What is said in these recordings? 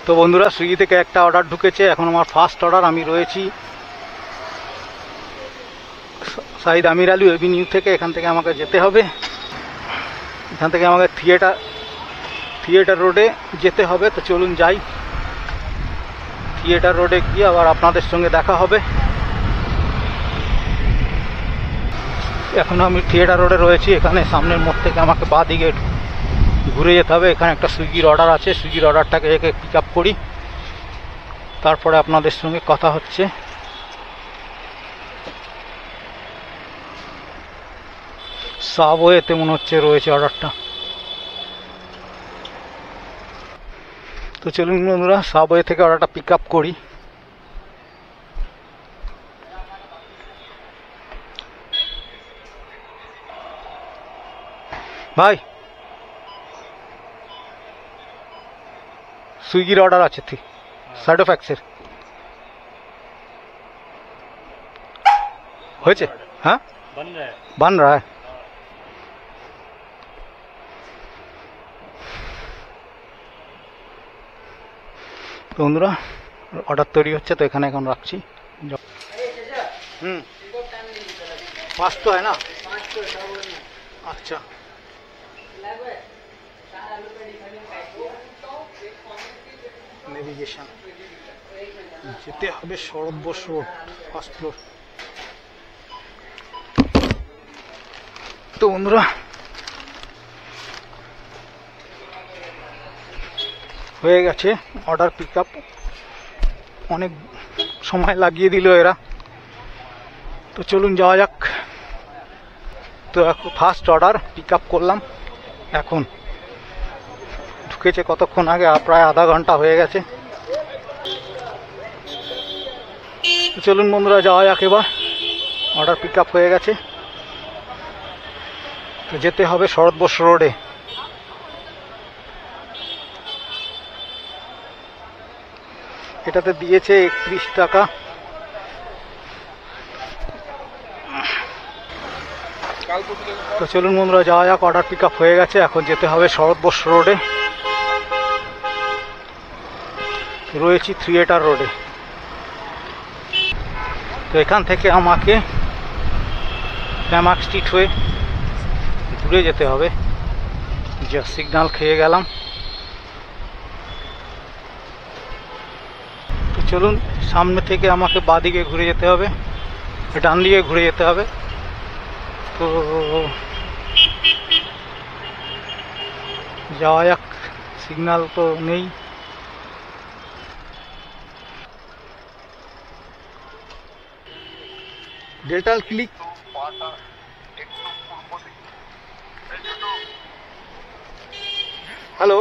তো বন্ধুরা, সুইগি থেকে একটা অর্ডার ঢুকেছে। এখন আমার ফার্স্ট অর্ডার। আমি রয়েছি সাইদ আমির আলী এভিনিউ থেকে। এখান থেকে আমাকে যেতে হবে, এখান থেকে আমাকে থিয়েটার রোডে যেতে হবে। তো চলুন যাই, থিয়েটার রোডে গিয়ে আবার আপনাদের সঙ্গে দেখা হবে। এখন আমি থিয়েটার রোডে রয়েছি। এখানে সামনের মোড় থেকে আমাকে বাঁ দিকে ঘুরে যেতে হবে। এখানে একটা সুইগির অর্ডার আছে, সুইগির অর্ডারটাকে পিক আপ করি, তারপরে আপনাদের সঙ্গে কথা হচ্ছে। সাবওয়েতে মনে হচ্ছে রয়েছে অর্ডারটা। তো চলুন বন্ধুরা, সাবওয়ে থেকে অর্ডারটা পিক আপ করি। ভাই, সুইগির অর্ডার আছে সাইড অফ এক্সের হয়েছে। হ্যাঁ, बन रहा है। তো বন্ধুরা, অর্ডার তৈরি হচ্ছে, তো এখানে এখন রাখছি। পাঁচ তো হয় না? আচ্ছা, নেভিগেশন যেতে হবে শরৎ বোস রোড, ফার্স্ট ফ্লোর। তো বন্ধুরা, হয়ে গেছে অর্ডার পিক আপ। অনেক সময় লাগিয়ে দিল এরা। তো চলুন যাওয়া যাক। তো এখন ফার্স্ট অর্ডার পিক আপ করলাম। এখন ঢুকেছে কতক্ষণ আগে, প্রায় আধা ঘন্টা হয়ে গেছে। চলুন বন্ধুরা যাওয়া যাক। এবার অর্ডার পিক আপ হয়ে গেছে, তো যেতে হবে শরৎ বোস রোডে। এটাতে দিয়েছে 31 টাকা। তো চলুন বন্ধুরা যাওয়া যাক। অর্ডার পিক আপ হয়ে গেছে, এখন যেতে হবে শরৎ বোস রোডে। রয়েছি থিয়েটার রোডে। তো এখান থেকে আমাকে প্যামাক স্ট্রিট হয়ে ঘুরে যেতে হবে। যা সিগন্যাল খেয়ে গেলাম। তো চলুন, সামনে থেকে আমাকে বাঁদিকে ঘুরে যেতে হবে, ডান দিকে ঘুরে যেতে হবে। তো যাওয়া যাক। সিগন্যাল তো নেই। ডেল্টাল ক্লিক। হ্যালো,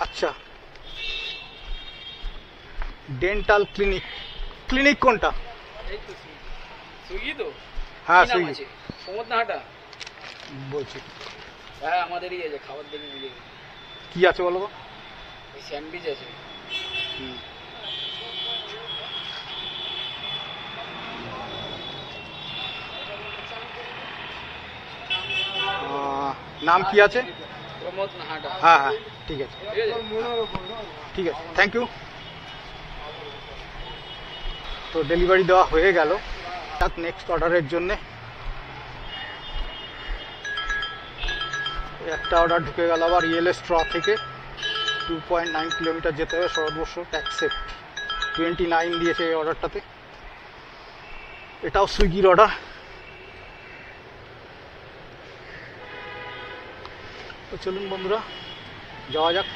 আচ্ছা, ডেন্টাল ক্লিনিক। ক্লিনিক কোনটা? সুইগি তো? হ্যাঁ সুইগি। সমুদ্রহাটা বলছি। হ্যাঁ, আমাদেরই আছে, খাবার দেবে মিলে। কি আছে বলো তো? স্যান্ডউইচ আছে। নাম কি আছে? সমুদ্রহাটা। হ্যাঁ হ্যাঁ, ঠিক আছে ঠিক আছে, থ্যাংক ইউ। তো ডেলিভারি দেওয়া হয়ে গেল। নেক্সট অর্ডারের জন্যে একটা অর্ডার ঢুকে গেল আবার ইএলএ স্ট্র থেকে। 2.9 কিলোমিটার যেতে হবে শরৎ বোস রোড। অ্যাকসেপ্ট 29 দিয়েছে এই অর্ডারটাতে। এটাও সুইগির অর্ডার। তো চলুন বন্ধুরা যাওয়া যাক।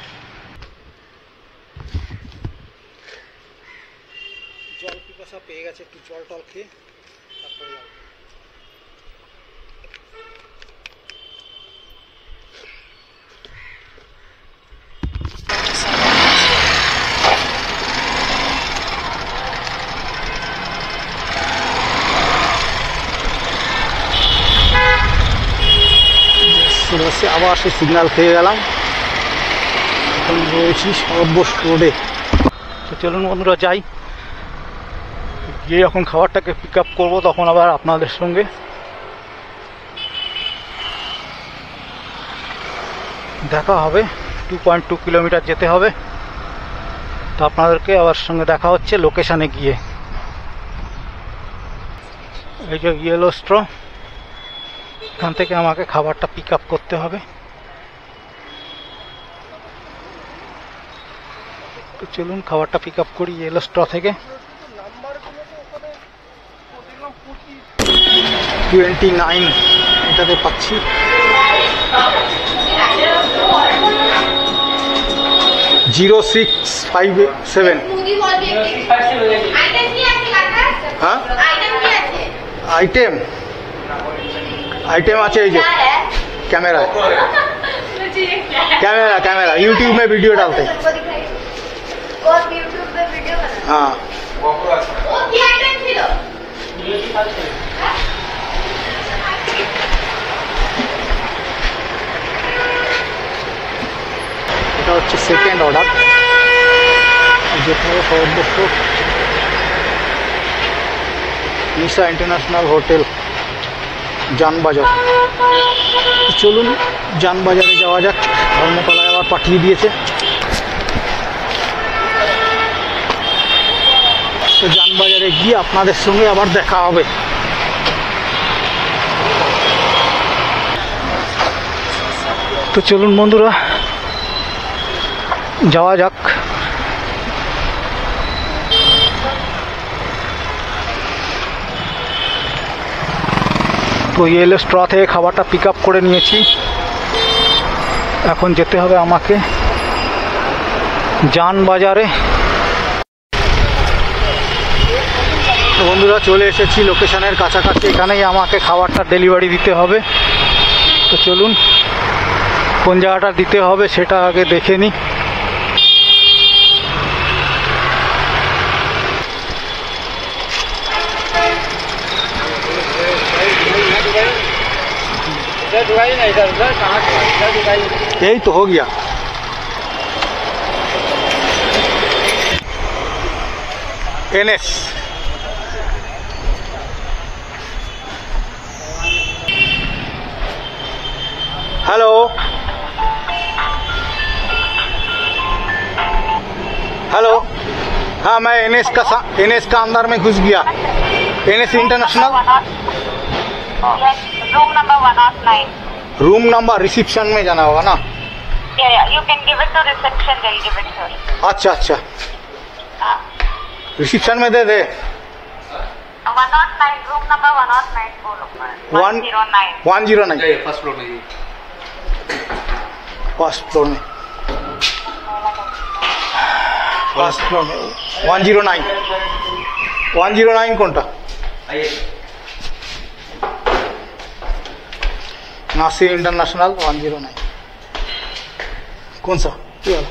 জল পিপাসা পেয়ে গেছে, একটু জল টল খেয়ে তারপরে যাবো। আবার সেই সিগন্যাল খেয়ে গেলাম। এখন রয়েছি শরৎ বোস রোডে। তো চলুন বন্ধুরা যাই, গিয়ে যখন খাবারটাকে পিক আপ করবো তখন আবার আপনাদের সঙ্গে দেখা হবে। 2.2 কিলোমিটার যেতে হবে। তো আপনাদেরকে আবার সঙ্গে দেখা হচ্ছে লোকেশানে গিয়ে। এই যে ইয়েলো স্ট্র, এখান থেকে আমাকে খাবারটা পিক আপ করতে হবে। তো চলুন খাবারটা পিক আপ করি ইয়েলো স্ট্র থেকে। 29 এটাতে পাচ্ছি। জিরো 657। হ্যাঁ আইটেম आइटम আছে এই যে कैमरा कैमरा यूट्यूब में वीडियो डालते हैं। हाँ এটা হচ্ছে সেকেন্ড অর্ডার। যেতে হবে সর্বোচ্চ নিশা ইন্টারন্যাশনাল হোটেল জানবাজার। চলুন জানবাজারে যাওয়া যাক। ধর্মতলায় আবার পাঠিয়ে দিয়েছে। তো জানবাজারে গিয়ে আপনাদের সঙ্গে আবার দেখা হবে। তো চলুন বন্ধুরা যাওয়া যাক। তো ইয়েলো স্ট্র থেকে খাবারটা পিক আপ করে নিয়েছি। এখন যেতে হবে আমাকে জানবাজারে। তো বন্ধুরা চলে এসেছি লোকেশনের কাছাকাছি। এখানেই আমাকে খাবারটা ডেলিভারি দিতে হবে। তো চলুন কোন জায়গাটা দিতে হবে সেটা আগে দেখে নিই। यही तो हो गया। NS hello hello. हाँ मैं NS का अंदर में घुस गया। NS international room number 109। Room number reception में जाना होगा ना? You can give it to reception. They'll give it to you. अच्छा अच्छा रिसेप्शन में दे दे। 109 रूम नंबर 109 बोलो। 109 109 फर्स्ट फ्लोर में। फर्स्ट फ्लोर में 109 109 কোনটা? नासिर इंटरनेशनल 109 कौन सा ये वाला?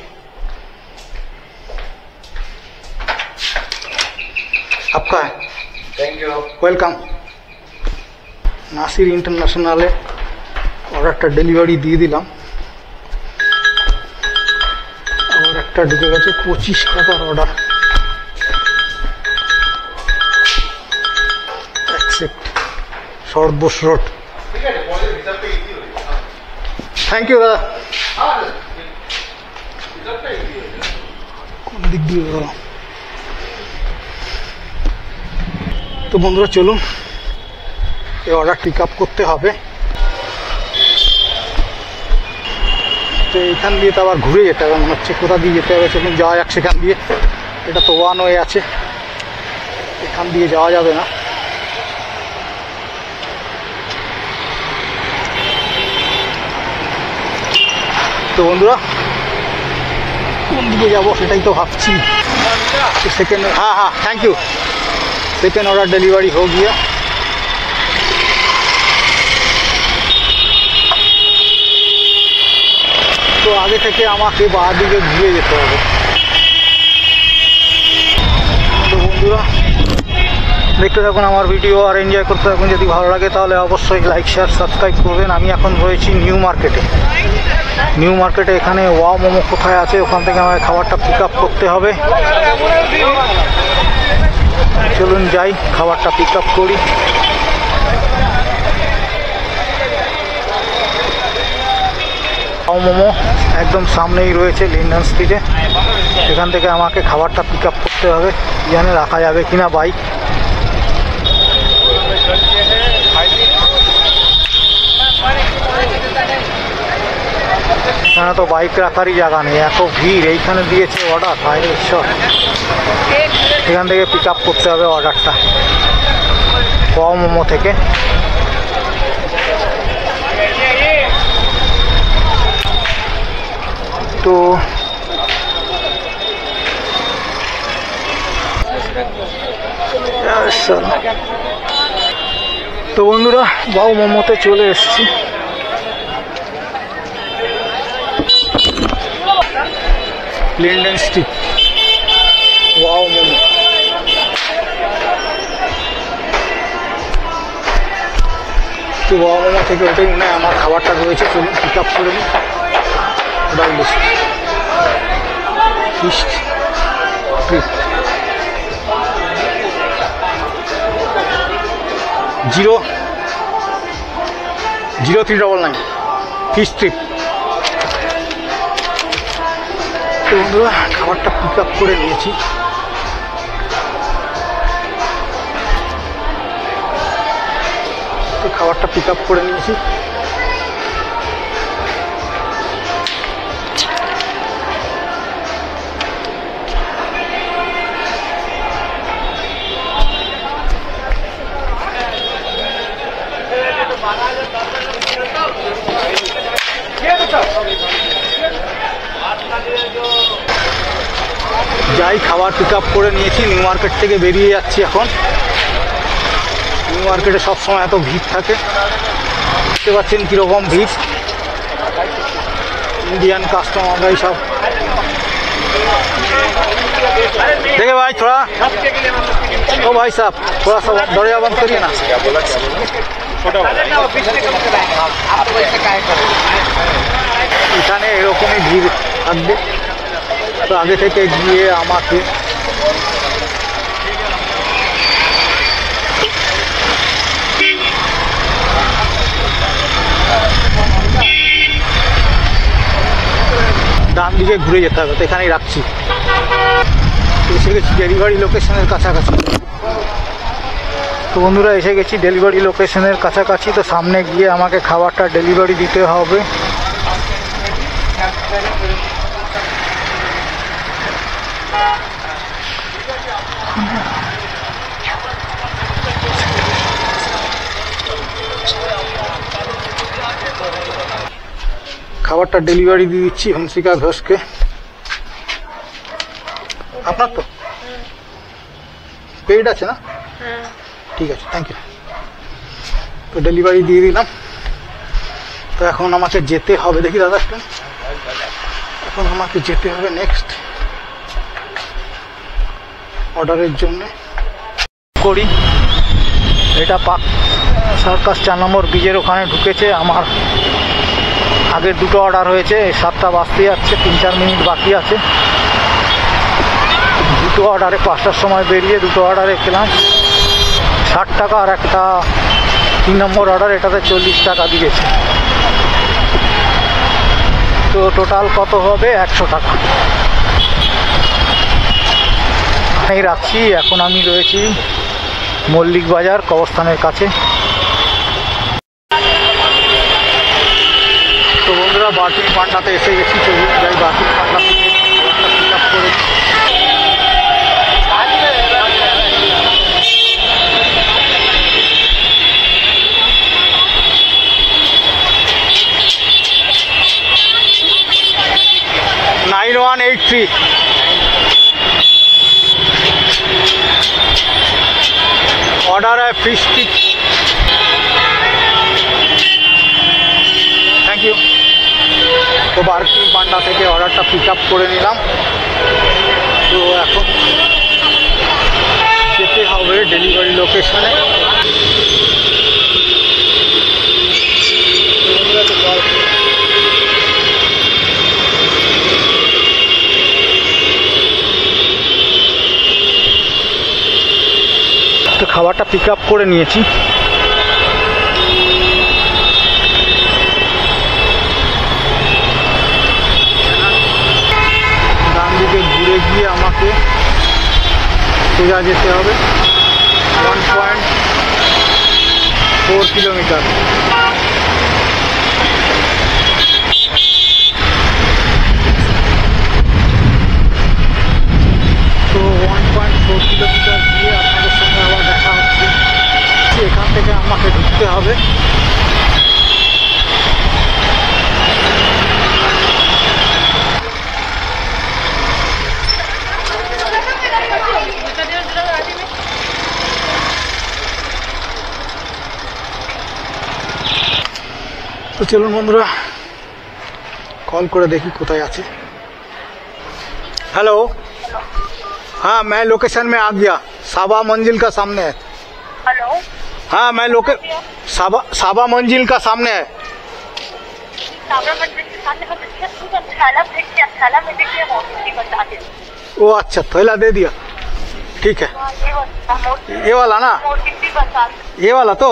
आपका है? Thank you. वेलकम। नासिर इंटरनेशनले অর্ডারটা ডেলিভারি দিয়ে দিলাম। আবার একটা ঢুকে গেছে 25 টাকার অর্ডার। অ্যাকসেপ্ট সর্বশ রোড। থ্যাংক ইউ দাদা। কোন দিক দিয়ে বেরোলাম? তো বন্ধুরা চলুন এই অর্ডার পিক আপ করতে হবে। তো এখান দিয়ে তো আবার ঘুরে যেতে হবে মনে হচ্ছে। কোথা দিয়ে যেতে হবে চলুন যাওয়া যাক সেখান দিয়ে। এটা তো ওয়ান ওয়ে আছে, এখান দিয়ে যাওয়া যাবে না। তো বন্ধুরা কোন দিকে যাবো সেটাই তো ভাবছি। सेकेंड हाँ हाँ thank you. Second order delivery हो गया। तो आगे থেকে আমাকে বাঁ দিকে ঘুরে যেতে হবে। তো বন্ধুরা দেখতে থাকুন আমার ভিডিও আর এনজয় করতে থাকুন। যদি ভালো লাগে তাহলে অবশ্যই লাইক শেয়ার সাবস্ক্রাইব করবেন। আমি এখন রয়েছি নিউ মার্কেটে। নিউ মার্কেটে এখানে ওয়াও মোমো কোথায় আছে ওখান থেকে আমাকে খাবারটা পিক আপ করতে হবে। চলুন যাই খাবারটা পিক আপ করি। মোমো একদম সামনেই রয়েছে লিন্ডন স্ট্রিটে। এখান থেকে আমাকে খাবারটা পিক আপ করতে হবে, জানে রাখা যাবে কিনা বাইক। এখানে তো বাইক রাখারই জায়গা নেই, এত ভিড়। এইখানে দিয়েছে অর্ডার, বাইরে সব। এখান থেকে পিক আপ করতে হবে অর্ডারটা মোমো থেকে। তো বন্ধুরা বাউ মোমোতে চলে এসেছি। Lyndon street wow momo. তো ওয়াও মোমো থেকে ওটাই মনে হয় আমার খাবারটা রয়েছে, চলুন পিক আপ করে নিই। Order list fish trip 00399 fish trip. তো বন্ধুরা খাবারটা পিক আপ করে নিয়েছি। তো খাবারটা পিক আপ করে নিয়েছি। যাই খাবার পিক আপ করে নিয়েছি। নিউ মার্কেট থেকে বেরিয়ে যাচ্ছি এখন। নিউ মার্কেটে সবসময় এত ভিড় থাকে, বুঝতে পারছেন কীরকম ভিড়। इंडियन कस्टमर भाई सब देखिए भाई थोड़ा ओ भाई साहब थोड़ा सा दरवाजा बंद करिए ना। এখানে এরকমই ভিড় থাকবে। তো আগে থেকে গিয়ে আমাকে ডান দিকে ঘুরে যেতে হবে। তো এখানেই রাখছি। এসে গেছি ডেলিভারি লোকেশনের কাছাকাছি। তো বন্ধুরা এসে গেছি ডেলিভারি লোকেশনের কাছাকাছি। তো সামনে গিয়ে আমাকে খাবারটা ডেলিভারি দিতে হবে। খাবারটা ডেলিভারি দিয়ে দিচ্ছি হংসিকা ঘোষকে। আপনার তো পেইড আছে না? ঠিক আছে, থ্যাংক ইউ। তো ডেলিভারি দিয়ে দিলাম। তো এখন আমাকে যেতে হবে, দেখি দাদা একটু, এখন আমাকে যেতে হবে নেক্সট অর্ডারের জন্য করি। এটা পার্ক সার্কাস 4 নম্বর ব্রিজের ওখানে ঢুকেছে। আমার আগের দুটো অর্ডার হয়েছে, 7টা বাজতে যাচ্ছে, 3-4 মিনিট বাকি আছে। দুটো অর্ডারে 5টার সময় বেরিয়ে দুটো অর্ডারে খেলাম 60 টাকা, আর একটা 3 নম্বর অর্ডার এটাতে 40 টাকা দিয়েছে। তো টোটাল কত হবে? 100 টাকা। এই রাখছি। এখন আমি রয়েছি মল্লিক বাজার কবরস্থানের কাছে। তো বন্ধুরা বার্কিং পান্ডাতে এসে গেছি। চলুন যাই বার্কিং পান্ডা থেকে পিক আপ করে। ऑर्डर है फिश स्टिक। Thank you. तो बार्किং पांडा থেকে অর্ডারটা পিক আপ করে নিলাম। তো এখন যেতে হবে ডেলিভারি লোকেশনে। তো খাবারটা পিক আপ করে নিয়েছি। সোজা যেতে হবে 1.4 কিলোমিটার। তো 1.4 কিলোমিটার গিয়ে আপনাদের সঙ্গে আবার দেখা হচ্ছে। এখান থেকে আমাকে ঢুকতে হবে तो चलो बंधुरा कॉल कर देखी कोথায় আছে। हेलो, हाँ मैं लोकेशन में आ गया, साबा मंजिल का सामने है। हेलो, हाँ मैं साबा मंजिल का सामने है। साबरा मंदिर के सामने का थैला फेंक दिया, थैला में देखिए मोटी बता दे। ओ अच्छा, थैला दे दिया, ठीक है। ये वाला ना, मोटी बता दे। ये वाला तो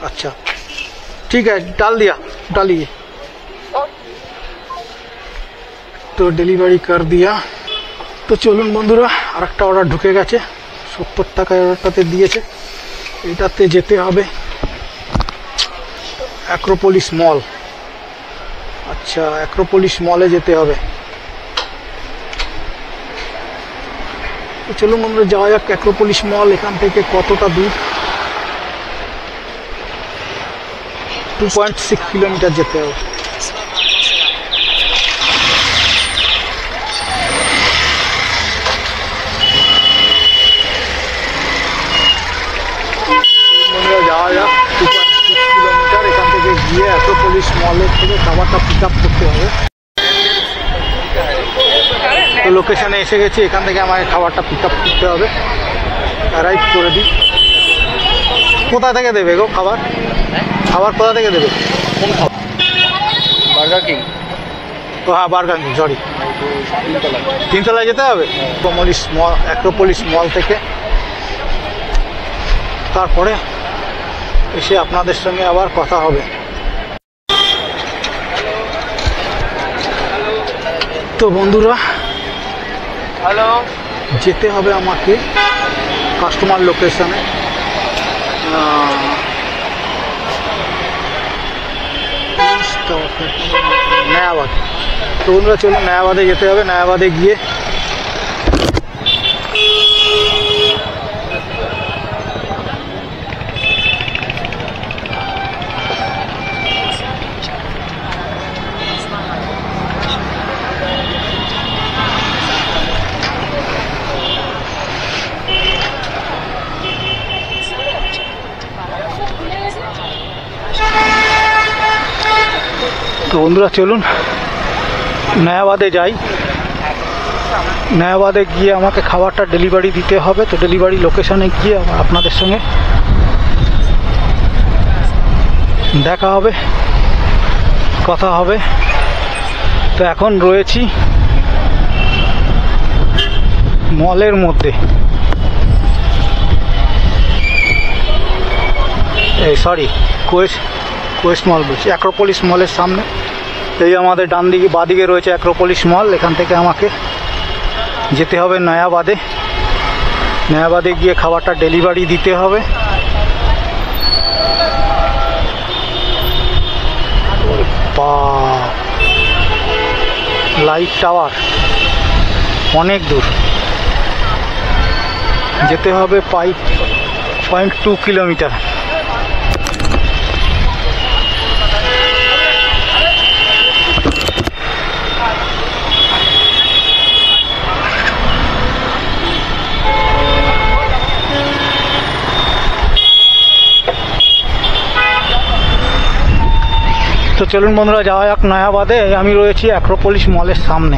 अच्छा ठीक है, डाल दिया, डालिए। तो डिलीवरी कर दिया। तो চলুন বন্ধুরা আরেকটা অর্ডার ঢুকে গেছে, 70 টাকায় অর্ডারটাতে দিয়েছে। এটাতে যেতে হবে অ্যাক্রোপোলিস মল। আচ্ছা, অ্যাক্রোপোলিস মলে যেতে হবে। তো চলুন বন্ধুরা যাওয়া যাক অ্যাক্রোপোলিস মল। এখান থেকে কতটা দূর? 2.6 কিলোমিটার যেতে হবে। যাওয়া যাক 2.6 কিলোমিটার। এখান থেকে গিয়ে অ্যাক্রোপোলিস মলের থেকে খাবারটা পিক আপ করতে হবে। তো লোকেশনে এসে গেছি, এখান থেকে আমাকে খাবারটা পিক আপ করতে হবে। অ্যারাইভ করে দিই। কোথা থেকে দেবে গো খাবার? খাবার কোথা থেকে দেবে? কোন খাবার? Burger king. তো হ্যাঁ বার্গার কিং, সরি, তিনতলায় যেতে হবে। অ্যাক্রোপোলিস মল থেকে তারপরে এসে আপনাদের সঙ্গে আবার কথা হবে। তো বন্ধুরা হ্যালো, যেতে হবে আমাকে কাস্টমার লোকেশনে। নয়াবাদ। তো বন্ধুরা চলুন নয়াবাদে যেতে হবে। নয়াবাদে গিয়ে তো বন্ধুরা চলুন নয়াবাদে যাই। নয়াবাদে গিয়ে আমাকে খাবারটা ডেলিভারি দিতে হবে। তো ডেলিভারি লোকেশনে গিয়ে আপনাদের সঙ্গে দেখা হবে, কথা হবে। তো এখন রয়েছি মলের মধ্যে, এই সরি কোয়েস্ট মল বলছি, অ্যাক্রোপোলিস মলের সামনে। এই আমাদের ডান দিকে বাদিকে রয়েছে অ্যাক্রোপোলিস মল। এখান থেকে আমাকে যেতে হবে নয়াবাদে। নয়াবাদে গিয়ে খাবারটা ডেলিভারি দিতে হবে। লাইট টাওয়ার অনেক দূর যেতে হবে, 5.2 কিলোমিটার। তো চলুন বন্ধুরা যাওয়া যাক নয়াবাদে। আমি রয়েছি অ্যাক্রোপোলিস মলের সামনে।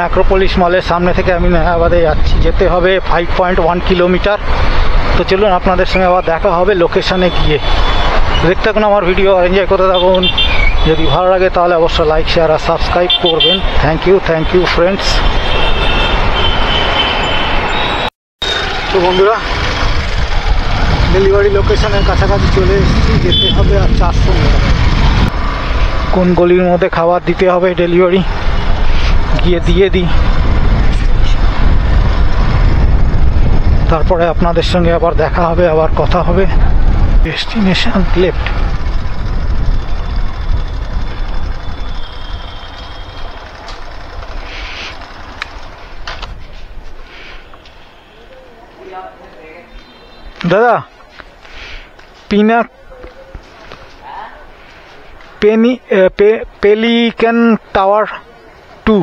অ্যাক্রোপোলিস মলের সামনে থেকে আমি নয়াবাদে যাচ্ছি, যেতে হবে 5.1 কিলোমিটার। তো চলুন আপনাদের সঙ্গে আবার দেখা হবে লোকেশনে গিয়ে। দেখতে থাকুন আমার ভিডিও, এনজয় করতে থাকুন। যদি ভালো লাগে তাহলে অবশ্যই লাইক, শেয়ার আর সাবস্ক্রাইব করবেন। Thank you friends. তো বন্ধুরা ডেলিভারি লোকেশনের কাছাকাছি চলে এসেছি, যেতে হবে আর 400 মিটার। কোন গলির মধ্যে খাবার দিতে হবে ডেলিভারি গিয়ে দিয়ে দিই। তারপরে আপনাদের সঙ্গে আবার দেখা হবে, আবার কথা হবে। Destination left. দাদা পেলিক্যান টাওয়ার 2,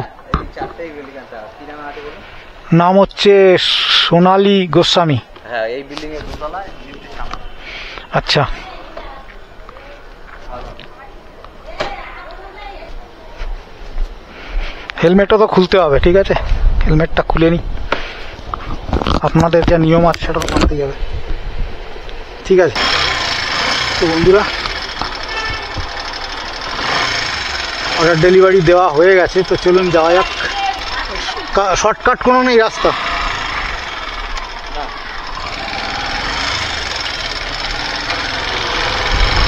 নাম হচ্ছে সোনালী গোস্বামী। হ্যাঁ, এই বিল্ডিং এর দোতলা। আচ্ছা, হেলমেটও তো খুলতে হবে, ঠিক আছে হেলমেটটা খুলে নি, আপনাদের যা নিয়ম আছে সেটা তো মানতেই হবে, ঠিক আছে। তো বন্ধুরা, অর্ডার ডেলিভারি দেওয়া হয়ে গেছে, তো চলুন যাওয়া যাক। শর্টকাট কোনো নেই রাস্তা,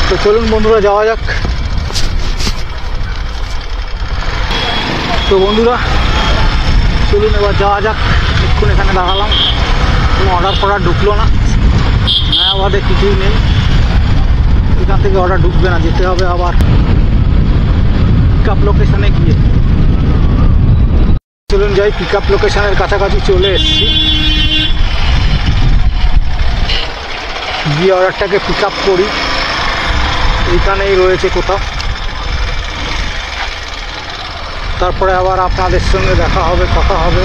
তো চলুন বন্ধুরা যাওয়া যাক। তো বন্ধুরা চলুন এবার যাওয়া যাক। এক্ষুন এখানে দাঁড়ালাম, কোনো অর্ডার ঢুকলো না, হ্যাঁ আমাদের কিছুই নেই, এখান থেকে অর্ডার ঢুকবে না, যেতে হবে আবার পিক আপ লোকেশানে গিয়ে। চলুন যাই, পিক আপ লোকেশানের কাছাকাছি চলে এসেছি, গিয়ে অর্ডারটাকে পিক আপ করি। এইখানেই রয়েছে কোথাও, তারপরে আবার আপনাদের সঙ্গে দেখা হবে, কথা হবে।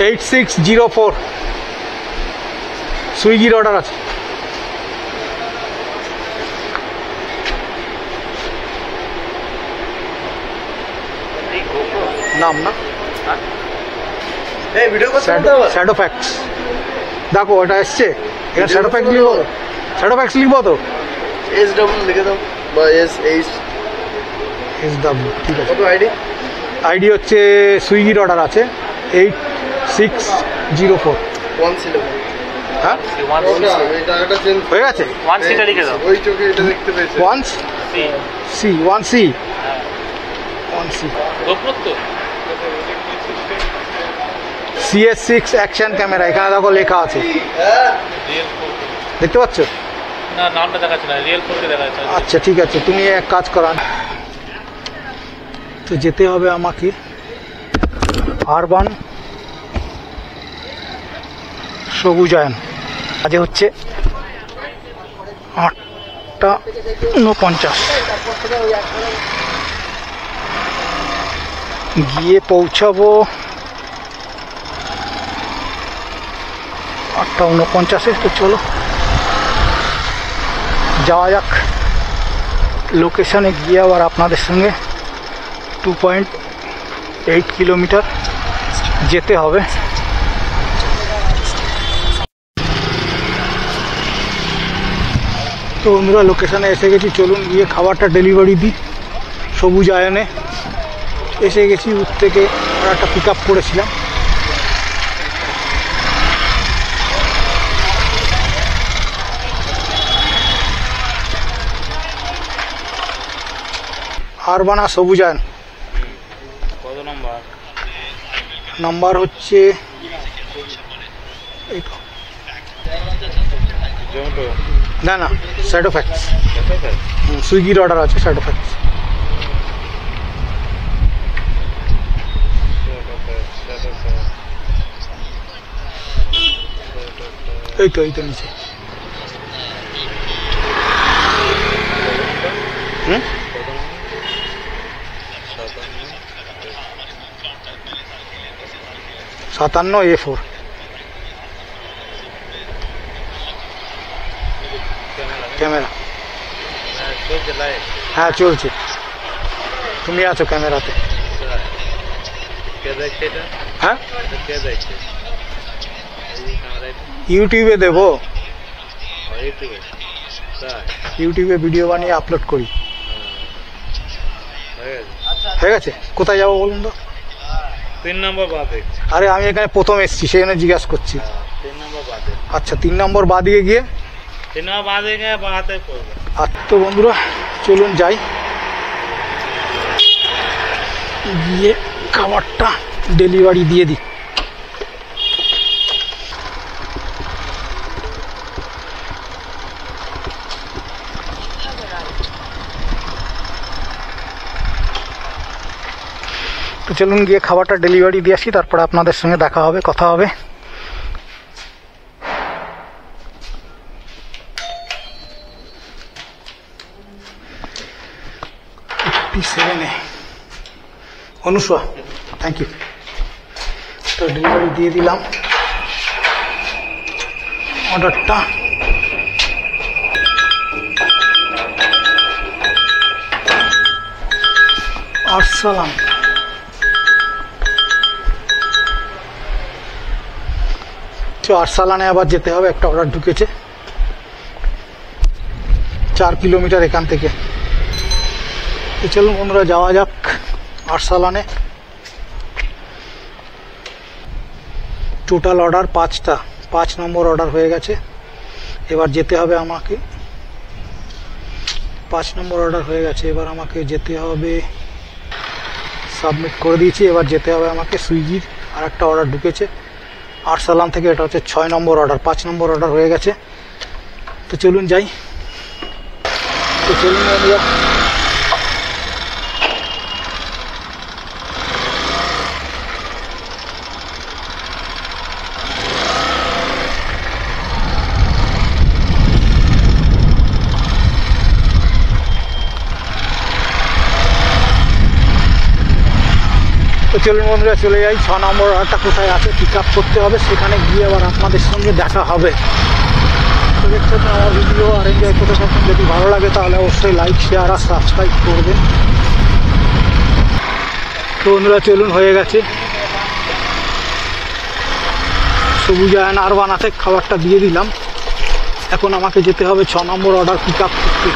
এইট 8604 সুইগির অর্ডার আছে। নাম না শ্যাডো ফ্যাক্টস, দেখো ওটা এসছে, এখানে শ্যাডো ফ্যাক্টস লিখবো, শ্যাডো ফ্যাক্টস লিখবো তো SW লিখে দাও বা SW, ঠিক আছে। কত আইডি হচ্ছে সুইগির অর্ডার আছে 8604। ওয়ান ছিল, হ্যাঁ হয়ে গেছে, ওয়ান সিটা লিখে দাও। ওই চোখে এটা দেখতে পেয়েছে। One C 1C CS6 action camera, এখানে দেখো লেখা আছে, দেখতে পাচ্ছ? না, নামটা দেখাচ্ছে না, রিয়েল ফোরকে দেখাচ্ছে। আচ্ছা ঠিক আছে, তুমি এক কাজ করান, তো যেতে হবে আমাকে আরবান সবুজায়ন। আজকে হচ্ছে 8:49, গিয়ে পৌঁছাবো 8:49। তো চলো যাওয়া যাক লোকেশানে, গিয়ে আবার আপনাদের সঙ্গে 2.8 কিলোমিটার যেতে হবে। তো বন্ধুরা লোকেশানে এসে গেছি, চলুন গিয়ে খাবারটা ডেলিভারি দিই। সবুজ আয়নে এসে গেছি, উঠ থেকে অর্ডারটা পিক আপ করেছিলাম। আরবানা সবুজায়ন। কত নম্বর? নাম্বার হচ্ছে এই তো, না না শ্যাডো ফ্যাক্টস, সুইগির অর্ডার আছে শ্যাডো ফ্যাক্টস। এই তো নিচে। হুম 57 A4। ক্যামেরা হ্যাঁ চলছে, তুমি আছো ক্যামেরাতে। হ্যাঁ ইউটিউবে দেবো, ইউটিউবে ভিডিও বানিয়ে আপলোড করি। হয়ে গেছে? কোথায় যাবো বলুন তো? 3 নম্বর বাদে। আরে আমি এখানে প্রথম এসেছি, সেই জন্য জিজ্ঞাসা করছি। 3 নম্বর বাদে। আচ্ছা, 3 নম্বর বাদিকে গিয়ে 3 নম্বর বাদে গিয়ে বাঁহাতে পড়বে। আর তো বন্ধুরা চলুন যাই, গিয়ে খাবারটা ডেলিভারি দিয়ে দিই। তো চলুন গিয়ে খাবারটা ডেলিভারি দিয়ে আসি, তারপরে আপনাদের সঙ্গে দেখা হবে, কথা হবে। অনুসা, থ্যাংক ইউ। তো ডেলিভারি দিয়ে দিলাম অর্ডারটা। আরসালান, আরসালানে আবার যেতে হবে, একটা অর্ডার ঢুকেছে 4 কিলোমিটার এখান থেকে। তো চলুন বন্ধুরা যাওয়া যাক আরসালানে। টোটাল অর্ডার 5টা, 5 নম্বর অর্ডার হয়ে গেছে। এবার যেতে হবে আমাকে, 5 নম্বর অর্ডার হয়ে গেছে, এবার আমাকে যেতে হবে, সাবমিট করে দিয়েছি। এবার যেতে হবে আমাকে সুইগির আর একটা অর্ডার ঢুকেছে আরসালান থেকে, এটা হচ্ছে 6 নম্বর অর্ডার। 5 নম্বর অর্ডার হয়ে গেছে। তো চলুন যাই। তো চলুন বন্ধুরা চলে যাই। 6 নম্বর অর্ডারটা কোথায় আছে, পিক আপ করতে হবে, সেখানে গিয়ে আবার আপনাদের সঙ্গে দেখা হবে। তো দেখছেন আমার ভিডিও আর এনজয় করতে থাকুন। যদি ভালো লাগে তাহলে অবশ্যই লাইক, শেয়ার আর সাবস্ক্রাইব করবেন। তো বন্ধুরা চলুন, হয়ে গেছে। সবুজায়ন আর বানাতে খাবারটা দিয়ে দিলাম। এখন আমাকে যেতে হবে 6 নম্বর অর্ডার পিক আপ করতে।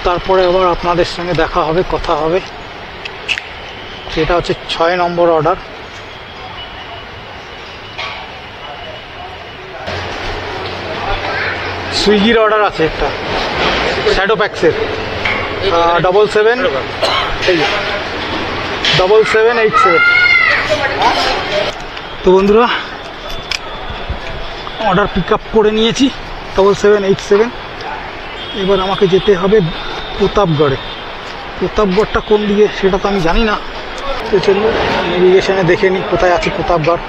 তারপরে আবার আপনাদের সঙ্গে দেখা হবে, কথা হবে। সেটা হচ্ছে 6 নম্বর অর্ডার। সুইগির অর্ডার আছে একটা, শ্যাডো প্যাক্সের 778787 তো বন্ধুরা অর্ডার পিক আপ করে নিয়েছি 7787। এবার আমাকে যেতে হবে প্রতাপগড়ে। প্রতাপগড়টা কোন দিকে সেটা তো আমি জানি না। তো চলুন নেভিগেশনে দেখে নিই কোথায় আছে প্রতাপগড়।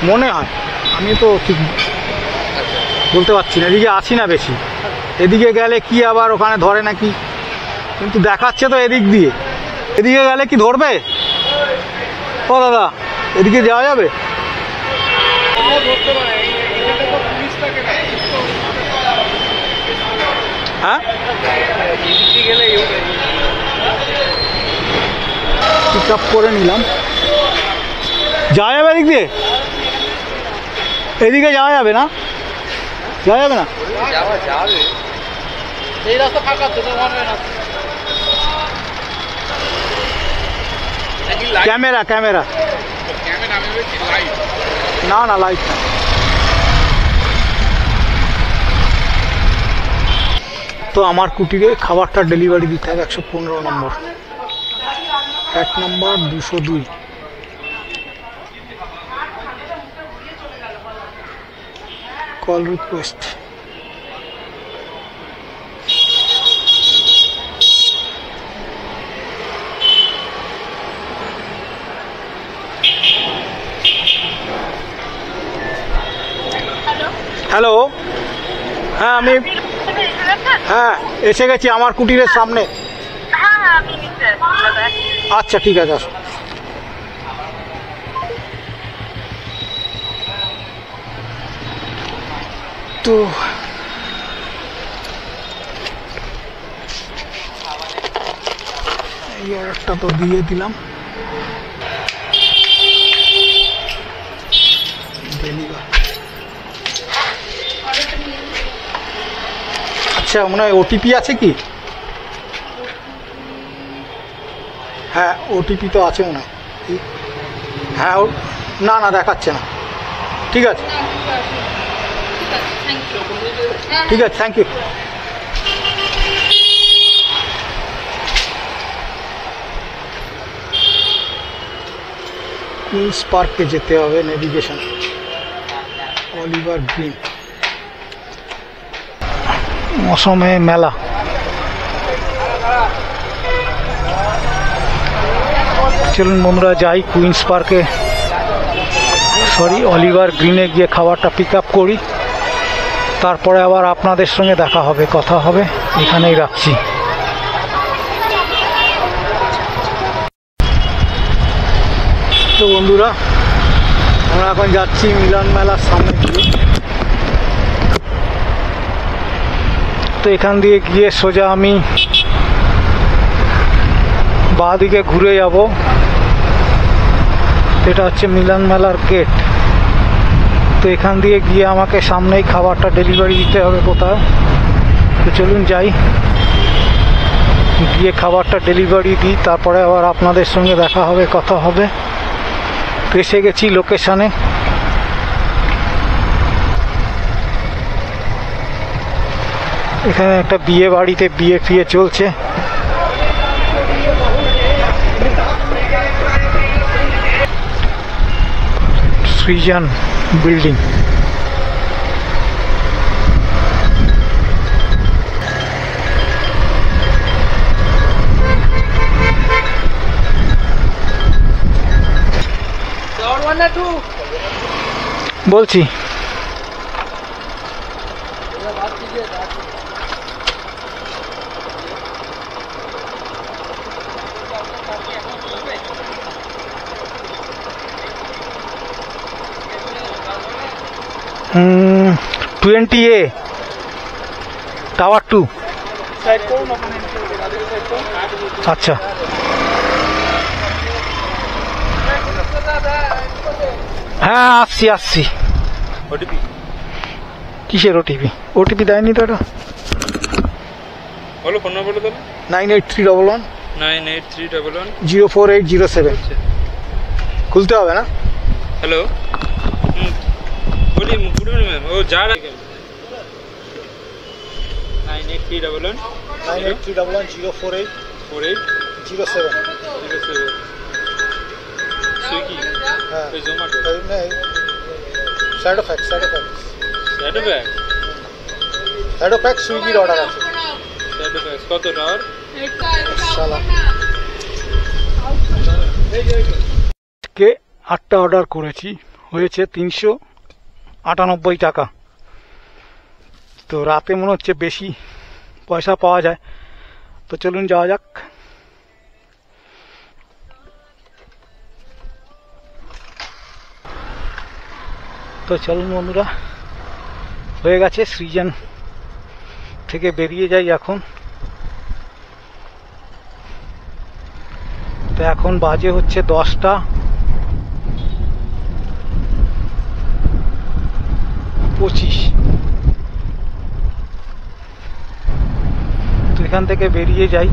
মনে হয়, আমি তো ঠিক বলতে পারছি না, এদিকে আছি না বেশি। এদিকে গেলে কি আবার ওখানে ধরে নাকি, কিন্তু দেখাচ্ছে তো এদিক দিয়ে। এদিকে গেলে কি ধরবে? ও দাদা, এদিকে যাওয়া যাবে? হ্যাঁ, পিক আপ করে নিলাম। যাওয়া যাবে এদিক দিয়ে? এদিকে যাওয়া যাবে না? যাওয়া যাবে না? এই রাস্তা ফাঁকা তো, ক্যামেরা ক্যামেরা না না, লাইট না। তো আমার কুটিরে খাবারটা ডেলিভারি দিতে হবে 115 number, flat number 202। Call request. Hello, হ্যাঁ আমি, হ্যাঁ এসে গেছি আমার কুটিরের সামনে। আচ্ছা ঠিক আছে, আসো। তো এই অর্ডারটা তো দিয়ে দিলাম। আচ্ছা মনে হয় ওটিপি আছে কি? হ্যাঁ ওটিপি তো আছে মনে হয়। হ্যাঁ না না দেখাচ্ছে না। ঠিক আছে ঠিক আছে, থ্যাংক ইউ। কুইন্স পার্কে যেতে হবে নেভিগেশন, অলিভার গ্রিন। মৌসুমে মেলা। চলুন বন্ধুরা যাই কুইন্স পার্কে, অলিভার গ্রিনে গিয়ে খাবারটা পিক আপ করি, তারপরে আবার আপনাদের সঙ্গে দেখা হবে, কথা হবে। এখানেই রাখছি। তো বন্ধুরা আমরা এখন যাচ্ছি মিলন মেলার সামনে দিয়ে। তো এখান দিয়ে গিয়ে সোজা আমি বাঁ দিকে ঘুরে যাব। এটা হচ্ছে মিলন মেলার গেট। তো এখান দিয়ে গিয়ে আমাকে সামনেই খাবারটা ডেলিভারি দিতে হবে কোথাও। তো চলুন যাই, গিয়ে খাবারটা ডেলিভারি দিই, তারপরে আবার আপনাদের সঙ্গে দেখা হবে, কথা হবে। তো এসে গেছি লোকেশানে। এখানে একটা বিয়ে বাড়িতে বিয়ে ফিয়ে চলছে। সৃজন বিল্ডিং। বলছি হুম 20A টাওয়ার 2। আচ্ছা হ্যাঁ আসছি আসছি। ওটিপি কিসের ওটিপি? ওটিপি দেয়নি তো এটা। বলো ফোন নাম্বার বলো তাহলে। 98311 98311 04807। খুলতে হবে না? হ্যালো বলি গুড ইভিনিং ম্যাম। ও যা 98311 048 4807 সুইগি হ্যাঁ জোম্যাটো সাইড অফ ফ্যাক্ট সুইগির অর্ডার আছে। কত টাওয়ার? কে 8টা অর্ডার করেছি, হয়েছে 398 টাকা। তো রাতে মনে হচ্ছে বেশি পয়সা পাওয়া যায়। তো চলুন যাওয়া যাক। তো চলুন বন্ধুরা, হয়ে গেছে। সৃজন থেকে বেরিয়ে যাই এখন। তো এখন বাজে হচ্ছে 10টা। তো এখান থেকে বেরিয়ে যাই।